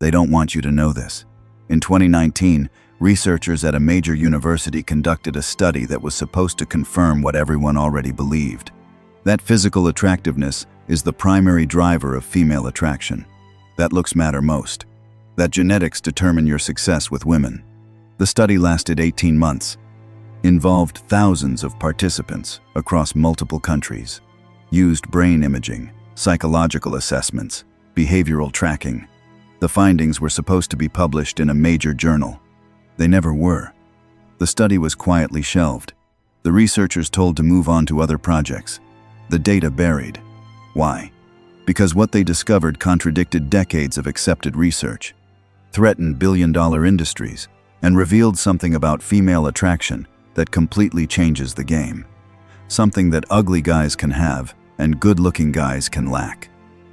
They don't want you to know this. In 2019, researchers at a major university conducted a study that was supposed to confirm what everyone already believed: that physical attractiveness is the primary driver of female attraction, that looks matter most, that genetics determine your success with women. The study lasted 18 months, involved thousands of participants across multiple countries, used brain imaging, psychological assessments, behavioral tracking. The findings were supposed to be published in a major journal. They never were. The study was quietly shelved. The researchers told to move on to other projects. The data buried. Why? Because what they discovered contradicted decades of accepted research, threatened billion-dollar industries, and revealed something about female attraction that completely changes the game. Something that ugly guys can have and good-looking guys can lack.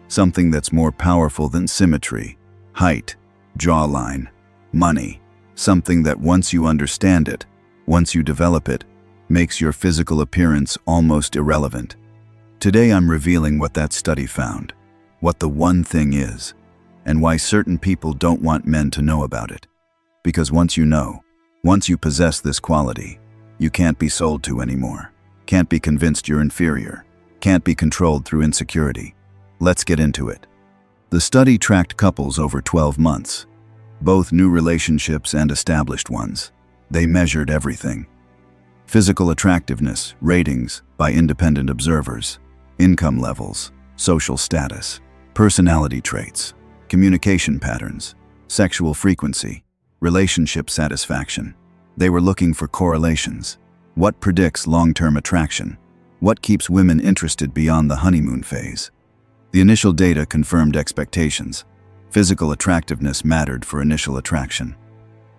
Something that's more powerful than symmetry, height, jawline, money. Something that once you understand it, once you develop it, makes your physical appearance almost irrelevant. Today I'm revealing what that study found, what the one thing is, and why certain people don't want men to know about it. Because once you know, once you possess this quality, you can't be sold to anymore, can't be convinced you're inferior, can't be controlled through insecurity. Let's get into it. The study tracked couples over 12 months, both new relationships and established ones. They measured everything: physical attractiveness, ratings by independent observers, income levels, social status, personality traits, communication patterns, sexual frequency, relationship satisfaction. They were looking for correlations. What predicts long-term attraction? What keeps women interested beyond the honeymoon phase? The initial data confirmed expectations. Physical attractiveness mattered for initial attraction.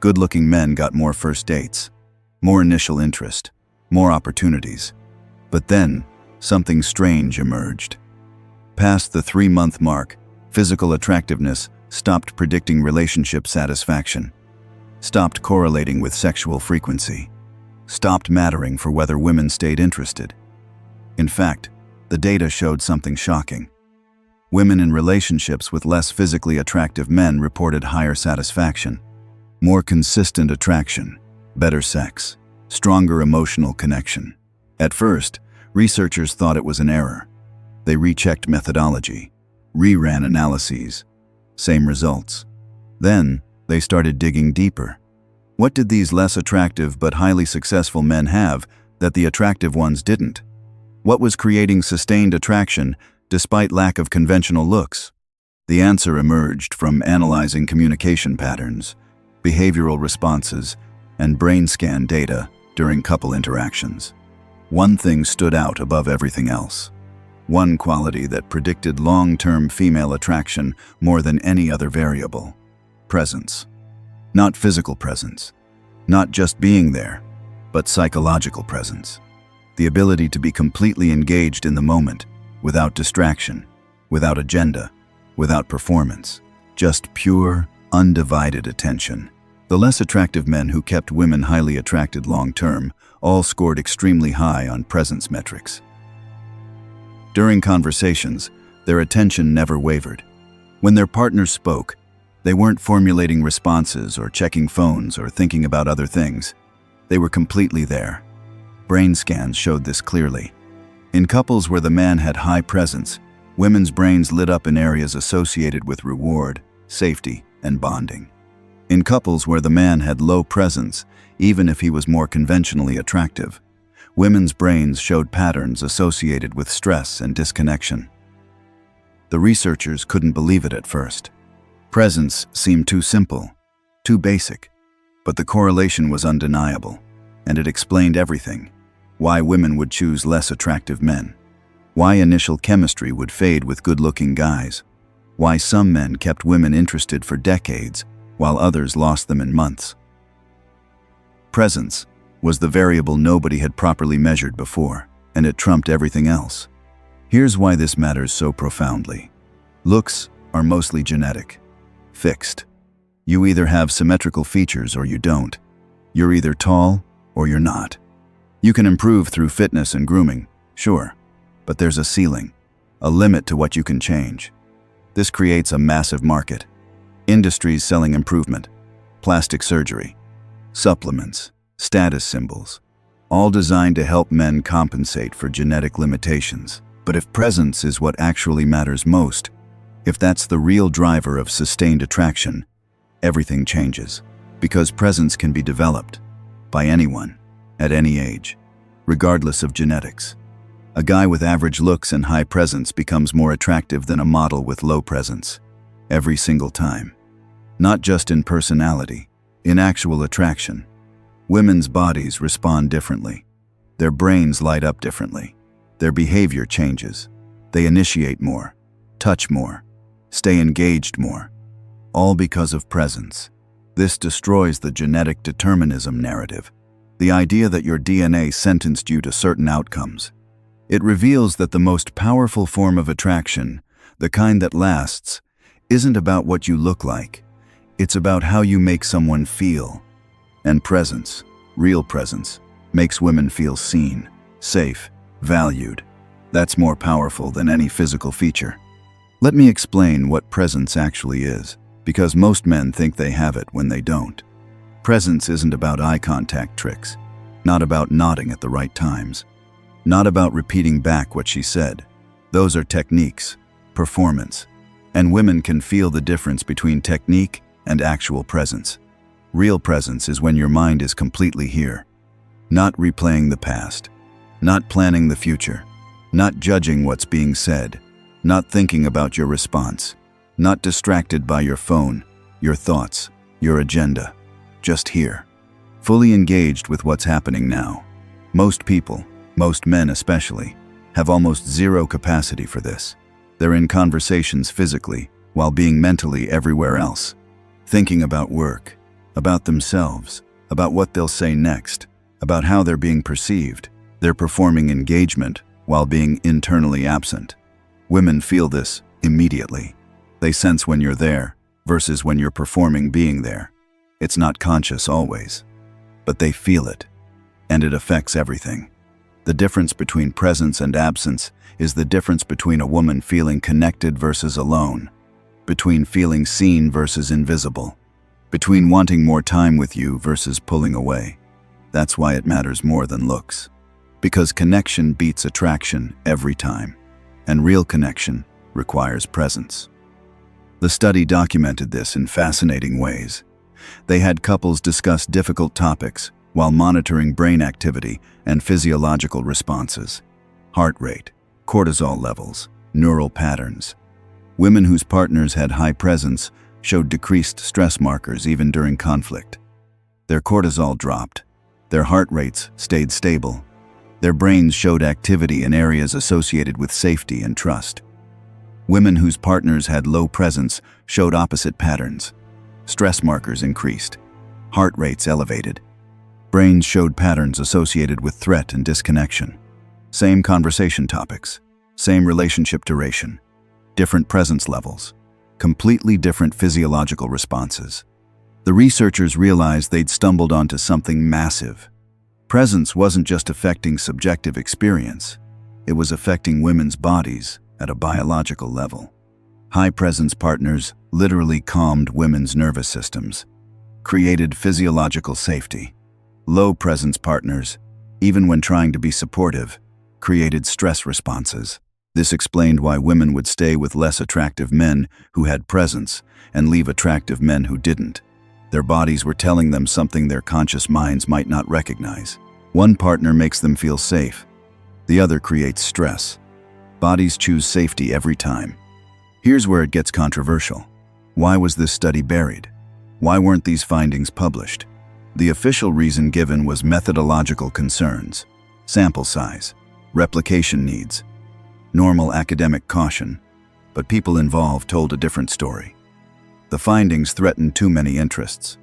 Good-looking men got more first dates, more initial interest, more opportunities. But then, something strange emerged. Past the 3-month mark, physical attractiveness stopped predicting relationship satisfaction, stopped correlating with sexual frequency, stopped mattering for whether women stayed interested. In fact, the data showed something shocking. Women in relationships with less physically attractive men reported higher satisfaction, more consistent attraction, better sex, stronger emotional connection. At first, researchers thought it was an error. They rechecked methodology, reran analyses, same results. Then, they started digging deeper. What did these less attractive but highly successful men have that the attractive ones didn't? What was creating sustained attraction despite lack of conventional looks? The answer emerged from analyzing communication patterns, behavioral responses, and brain scan data during couple interactions. One thing stood out above everything else. One quality that predicted long-term female attraction more than any other variable: presence. Not physical presence, not just being there, but psychological presence. The ability to be completely engaged in the moment, without distraction, without agenda, without performance, just pure, undivided attention. The less attractive men who kept women highly attracted long-term all scored extremely high on presence metrics. During conversations, their attention never wavered. When their partners spoke, they weren't formulating responses or checking phones or thinking about other things. They were completely there. Brain scans showed this clearly. In couples where the man had high presence, women's brains lit up in areas associated with reward, safety, and bonding. In couples where the man had low presence, even if he was more conventionally attractive, women's brains showed patterns associated with stress and disconnection. The researchers couldn't believe it at first. Presence seemed too simple, too basic, but the correlation was undeniable, and it explained everything: why women would choose less attractive men, why initial chemistry would fade with good-looking guys, why some men kept women interested for decades while others lost them in months. Presence was the variable nobody had properly measured before, and it trumped everything else. Here's why this matters so profoundly. Looks are mostly genetic, fixed. You either have symmetrical features or you don't. You're either tall or you're not. You can improve through fitness and grooming, sure, but there's a ceiling, a limit to what you can change. This creates a massive market. Industries selling improvement, plastic surgery, supplements, status symbols, all designed to help men compensate for genetic limitations. But if presence is what actually matters most, if that's the real driver of sustained attraction, everything changes. Because presence can be developed by anyone, at any age, regardless of genetics. A guy with average looks and high presence becomes more attractive than a model with low presence, every single time. Not just in personality, in actual attraction. Women's bodies respond differently. Their brains light up differently. Their behavior changes. They initiate more, touch more, stay engaged more, all because of presence. This destroys the genetic determinism narrative, the idea that your DNA sentenced you to certain outcomes. It reveals that the most powerful form of attraction, the kind that lasts, isn't about what you look like. It's about how you make someone feel. And presence, real presence, makes women feel seen, safe, valued. That's more powerful than any physical feature. Let me explain what presence actually is, because most men think they have it when they don't. Presence isn't about eye contact tricks, not about nodding at the right times, not about repeating back what she said. Those are techniques, performance, and women can feel the difference between technique and actual presence. Real presence is when your mind is completely here, not replaying the past, not planning the future, not judging what's being said, not thinking about your response, not distracted by your phone, your thoughts, your agenda, just here, fully engaged with what's happening now. Most people, most men especially, have almost zero capacity for this. They're in conversations physically while being mentally everywhere else, thinking about work, about themselves, about what they'll say next, about how they're being perceived. They're performing engagement while being internally absent. Women feel this immediately. They sense when you're there versus when you're performing being there. It's not conscious always, but they feel it, and it affects everything. The difference between presence and absence is the difference between a woman feeling connected versus alone, between feeling seen versus invisible, between wanting more time with you versus pulling away. That's why it matters more than looks. Because connection beats attraction every time, and real connection requires presence. The study documented this in fascinating ways. They had couples discuss difficult topics while monitoring brain activity and physiological responses, heart rate, cortisol levels, neural patterns. Women whose partners had high presence showed decreased stress markers even during conflict. Their cortisol dropped, their heart rates stayed stable, their brains showed activity in areas associated with safety and trust. Women whose partners had low presence showed opposite patterns. Stress markers increased, heart rates elevated. Brains showed patterns associated with threat and disconnection. Same conversation topics, same relationship duration, different presence levels, completely different physiological responses. The researchers realized they'd stumbled onto something massive. Presence wasn't just affecting subjective experience, it was affecting women's bodies at a biological level. High-presence partners literally calmed women's nervous systems, created physiological safety. Low-presence partners, even when trying to be supportive, created stress responses. This explained why women would stay with less attractive men who had presence and leave attractive men who didn't. Their bodies were telling them something their conscious minds might not recognize. One partner makes them feel safe. The other creates stress. Bodies choose safety every time. Here's where it gets controversial. Why was this study buried? Why weren't these findings published? The official reason given was methodological concerns, sample size, replication needs, normal academic caution, but people involved told a different story. The findings threatened too many interests.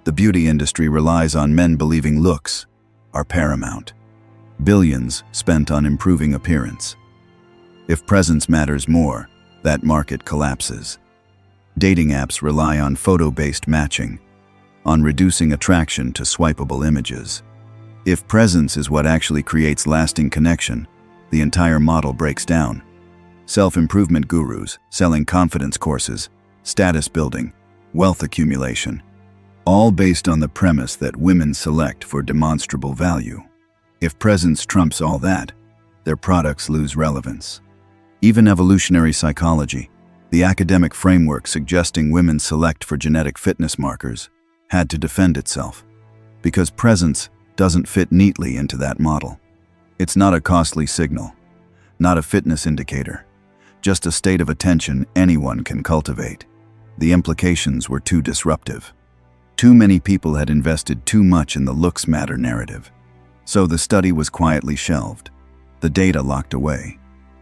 The beauty industry relies on men believing looks are paramount. Billions spent on improving appearance. If presence matters more, that market collapses. Dating apps rely on photo-based matching, on reducing attraction to swipeable images. If presence is what actually creates lasting connection, the entire model breaks down. Self-improvement gurus selling confidence courses, status building, wealth accumulation, all based on the premise that women select for demonstrable value. If presence trumps all that, their products lose relevance. Even evolutionary psychology, the academic framework suggesting women select for genetic fitness markers, had to defend itself, because presence doesn't fit neatly into that model. It's not a costly signal, not a fitness indicator, just a state of attention anyone can cultivate. The implications were too disruptive. Too many people had invested too much in the looks matter narrative. So the study was quietly shelved, the data locked away.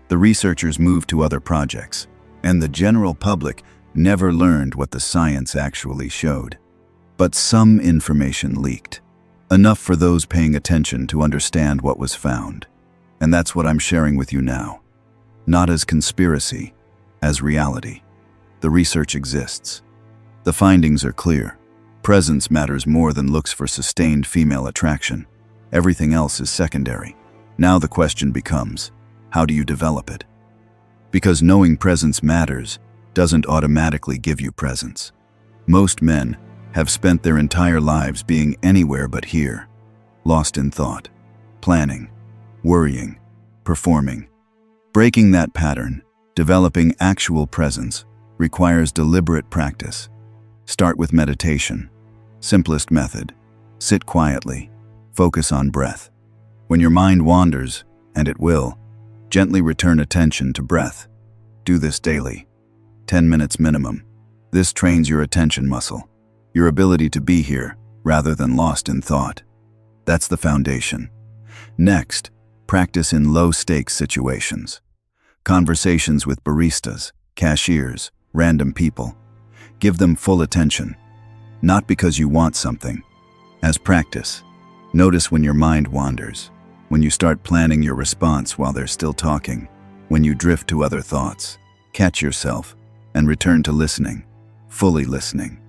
The researchers moved to other projects, and the general public never learned what the science actually showed. But some information leaked, enough for those paying attention to understand what was found. And that's what I'm sharing with you now. Not as conspiracy, as reality. The research exists. The findings are clear. Presence matters more than looks for sustained female attraction. Everything else is secondary. Now the question becomes, how do you develop it? Because knowing presence matters doesn't automatically give you presence. Most men have spent their entire lives being anywhere but here, lost in thought, planning, worrying, performing. Breaking that pattern, developing actual presence, requires deliberate practice. Start with meditation. Simplest method. Sit quietly. Focus on breath. When your mind wanders, and it will, gently return attention to breath. Do this daily. 10 minutes minimum. This trains your attention muscle, your ability to be here rather than lost in thought. That's the foundation. Next, practice in low-stakes situations. Conversations with baristas, cashiers, random people. Give them full attention, not because you want something. As practice, notice when your mind wanders, when you start planning your response while they're still talking, when you drift to other thoughts. Catch yourself and return to listening, fully listening.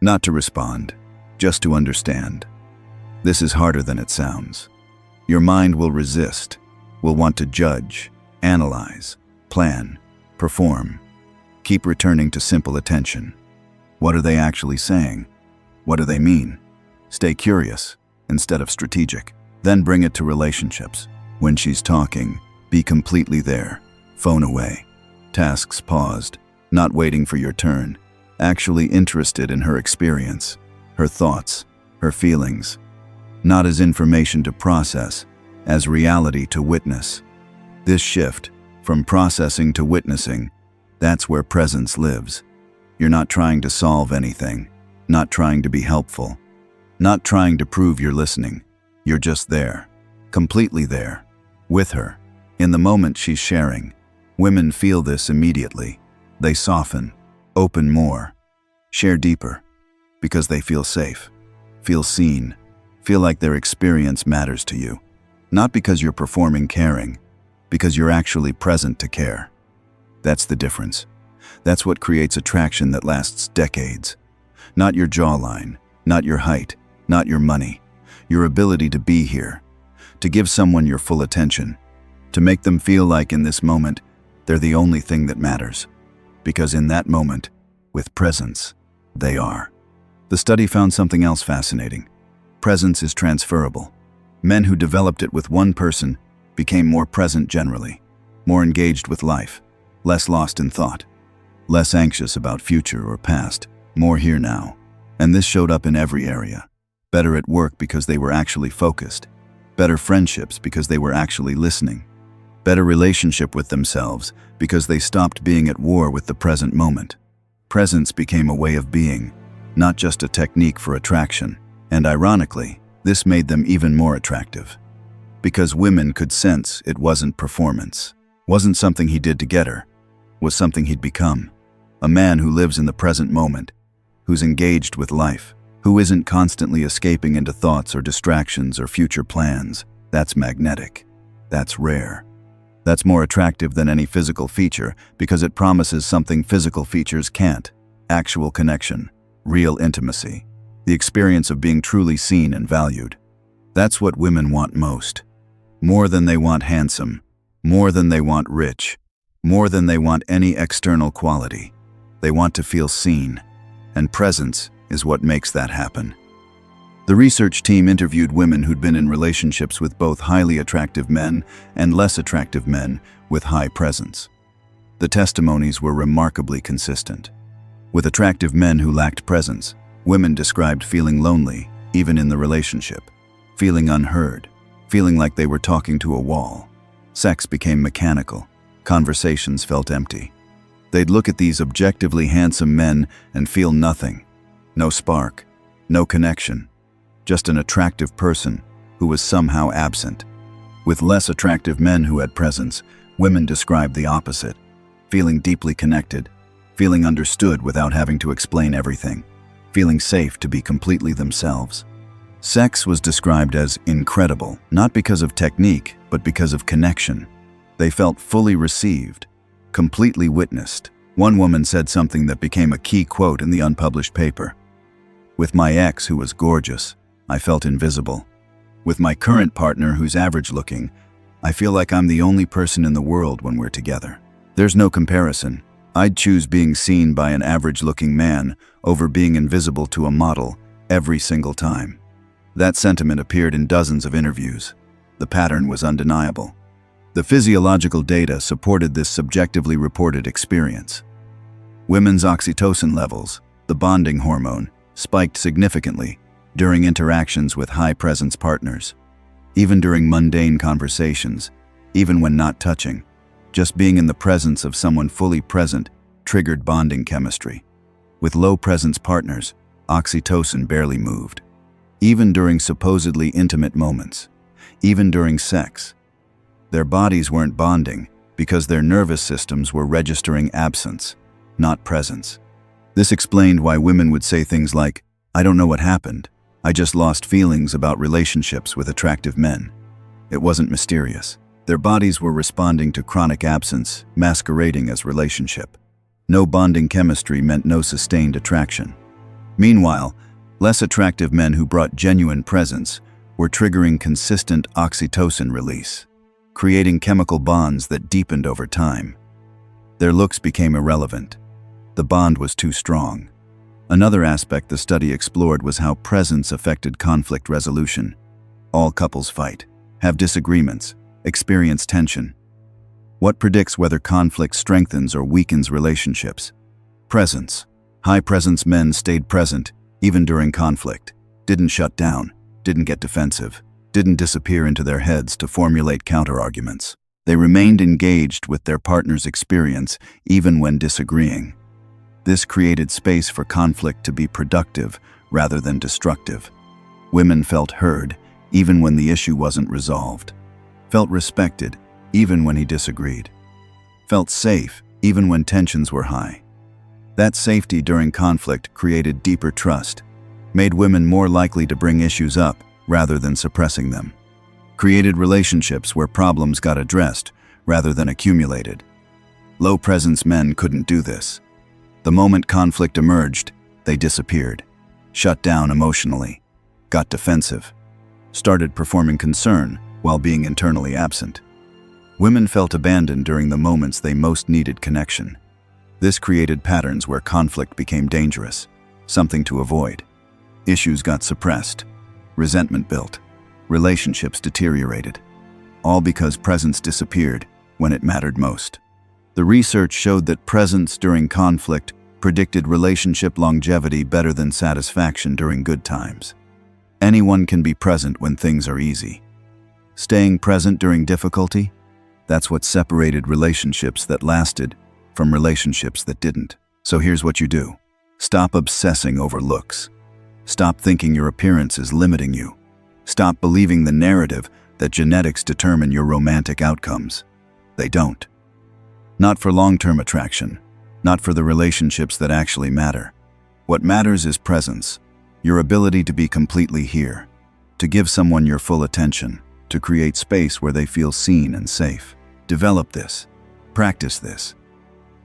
Not to respond, just to understand. This is harder than it sounds. Your mind will resist, will want to judge, analyze, plan, perform. Keep returning to simple attention. What are they actually saying? What do they mean? Stay curious instead of strategic. Then bring it to relationships. When she's talking, be completely there. Phone away. Tasks paused, not waiting for your turn. Actually interested in her experience, her thoughts, her feelings. Not as information to process, as reality to witness. This shift, from processing to witnessing, that's where presence lives. You're not trying to solve anything, not trying to be helpful, not trying to prove you're listening. You're just there, completely there, with her, in the moment she's sharing. Women feel this immediately. They soften, open more, share deeper, because they feel safe, feel seen, feel like their experience matters to you. Not because you're performing caring, because you're actually present to care. That's the difference. That's what creates attraction that lasts decades. Not your jawline, not your height, not your money. Your ability to be here, to give someone your full attention, to make them feel like in this moment, they're the only thing that matters. Because in that moment, with presence, they are. The study found something else fascinating. Presence is transferable. Men who developed it with one person became more present generally, more engaged with life, less lost in thought, less anxious about future or past, more here now. And this showed up in every area. Better at work because they were actually focused. Better friendships because they were actually listening. Better relationship with themselves because they stopped being at war with the present moment. Presence became a way of being, not just a technique for attraction. And ironically, this made them even more attractive. Because women could sense it wasn't performance, wasn't something he did to get her, was something he'd become. A man who lives in the present moment, who's engaged with life, who isn't constantly escaping into thoughts or distractions or future plans. That's magnetic. That's rare. That's more attractive than any physical feature because it promises something physical features can't. Actual connection, real intimacy, the experience of being truly seen and valued. That's what women want most. More than they want handsome, more than they want rich, more than they want any external quality. They want to feel seen. And presence is what makes that happen. The research team interviewed women who'd been in relationships with both highly attractive men and less attractive men with high presence. The testimonies were remarkably consistent. With attractive men who lacked presence, women described feeling lonely, even in the relationship, feeling unheard, feeling like they were talking to a wall. Sex became mechanical. Conversations felt empty. They'd look at these objectively handsome men and feel nothing. No spark, no connection, just an attractive person who was somehow absent. With less attractive men who had presence, women described the opposite, feeling deeply connected, feeling understood without having to explain everything, feeling safe to be completely themselves. Sex was described as incredible, not because of technique, but because of connection. They felt fully received, completely witnessed. One woman said something that became a key quote in the unpublished paper. "With my ex, who was gorgeous, I felt invisible. With my current partner, who's average-looking, I feel like I'm the only person in the world when we're together. There's no comparison. I'd choose being seen by an average-looking man over being invisible to a model every single time." That sentiment appeared in dozens of interviews. The pattern was undeniable. The physiological data supported this subjectively reported experience. Women's oxytocin levels, the bonding hormone, spiked significantly during interactions with high-presence partners. Even during mundane conversations, even when not touching, just being in the presence of someone fully present triggered bonding chemistry. With low-presence partners, oxytocin barely moved. Even during supposedly intimate moments, even during sex, their bodies weren't bonding because their nervous systems were registering absence, not presence. This explained why women would say things like, "I don't know what happened. I just lost feelings about relationships with attractive men." It wasn't mysterious. Their bodies were responding to chronic absence, masquerading as relationship. No bonding chemistry meant no sustained attraction. Meanwhile, less attractive men who brought genuine presence were triggering consistent oxytocin release, creating chemical bonds that deepened over time. Their looks became irrelevant. The bond was too strong. Another aspect the study explored was how presence affected conflict resolution. All couples fight, have disagreements, experience tension. What predicts whether conflict strengthens or weakens relationships? Presence. High-presence men stayed present, even during conflict, didn't shut down, didn't get defensive, didn't disappear into their heads to formulate counter-arguments. They remained engaged with their partner's experience, even when disagreeing. This created space for conflict to be productive rather than destructive. Women felt heard, even when the issue wasn't resolved. Felt respected, even when he disagreed. Felt safe, even when tensions were high. That safety during conflict created deeper trust, made women more likely to bring issues up rather than suppressing them, created relationships where problems got addressed rather than accumulated. Low-presence men couldn't do this. The moment conflict emerged, they disappeared, shut down emotionally, got defensive, started performing concern while being internally absent. Women felt abandoned during the moments they most needed connection. This created patterns where conflict became dangerous, something to avoid. Issues got suppressed, resentment built, relationships deteriorated, all because presence disappeared when it mattered most. The research showed that presence during conflict predicted relationship longevity better than satisfaction during good times. Anyone can be present when things are easy. Staying present during difficulty, that's what separated relationships that lasted from relationships that didn't. So here's what you do. Stop obsessing over looks. Stop thinking your appearance is limiting you. Stop believing the narrative that genetics determine your romantic outcomes. They don't. Not for long-term attraction, not for the relationships that actually matter. What matters is presence, your ability to be completely here, to give someone your full attention, to create space where they feel seen and safe. Develop this. Practice this.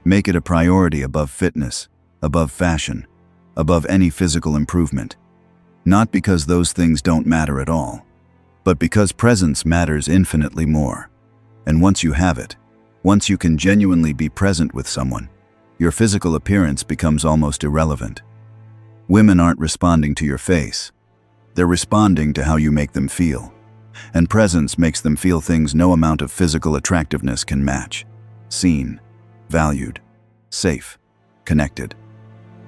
Make it a priority above fitness, above fashion, above any physical improvement. Not because those things don't matter at all, but because presence matters infinitely more. And once you have it, once you can genuinely be present with someone, your physical appearance becomes almost irrelevant. Women aren't responding to your face. They're responding to how you make them feel. And presence makes them feel things no amount of physical attractiveness can match. Seen, valued, safe, connected.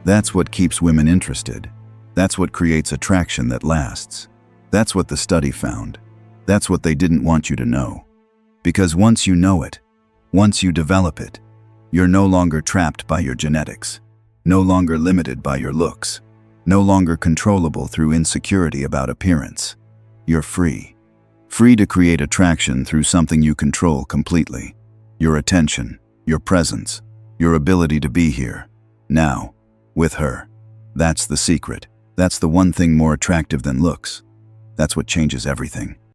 That's what keeps women interested. That's what creates attraction that lasts. That's what the study found. That's what they didn't want you to know. Because once you know it, once you develop it, you're no longer trapped by your genetics, no longer limited by your looks, no longer controllable through insecurity about appearance. You're free. Free to create attraction through something you control completely. Your attention, your presence, your ability to be here, now, with her. That's the secret. That's the one thing more attractive than looks. That's what changes everything.